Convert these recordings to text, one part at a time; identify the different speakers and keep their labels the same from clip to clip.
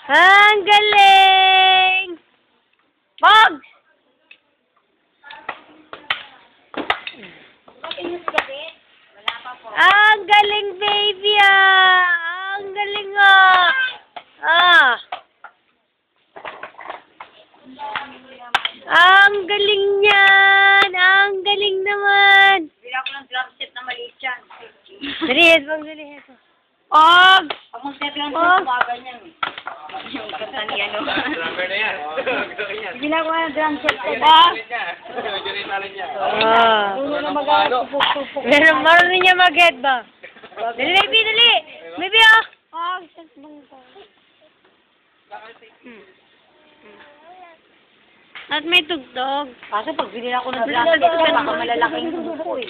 Speaker 1: Ang galing! Pogs! Ang galing, baby, ah! Ang galing, ah! Ah! Ang galing niyan! Ang galing naman!
Speaker 2: Bila ko ng drum set na maliit yan.
Speaker 1: Dali, headbang, dali, headbang. Pogs!
Speaker 2: Pag mag-set lang sa tuwagan yan. Yung kanta ni ano.
Speaker 3: Drummer na yan.
Speaker 2: Bila ko ng drum set ka.
Speaker 1: Ah.
Speaker 2: Uno na mag-tupok-tupok.
Speaker 1: Meron, marunong niya mag-headbang. Dali, baby, dali! Baby, ah! Pogs, headbang ko. At may tugtog.
Speaker 2: Kaso pag binila ko ng drum set ka, baka malalaking buko eh.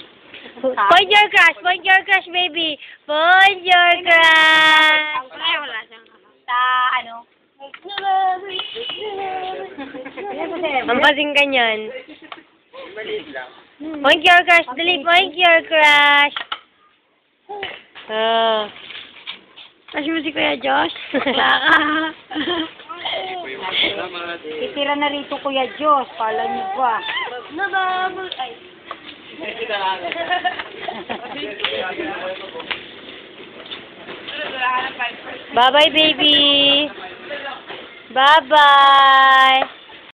Speaker 1: Point your crush, baby. Point your crush. Ay, wala siyang
Speaker 2: Sa ano?
Speaker 1: Ang pasing ganyan. Point your crush, dali, point your crush. Crush mo si Kuya Josh?
Speaker 2: Titira na rito Kuya Diyos. Pala niyo ba?
Speaker 1: Nababol. Ay. Bye-bye, baby. Bye-bye.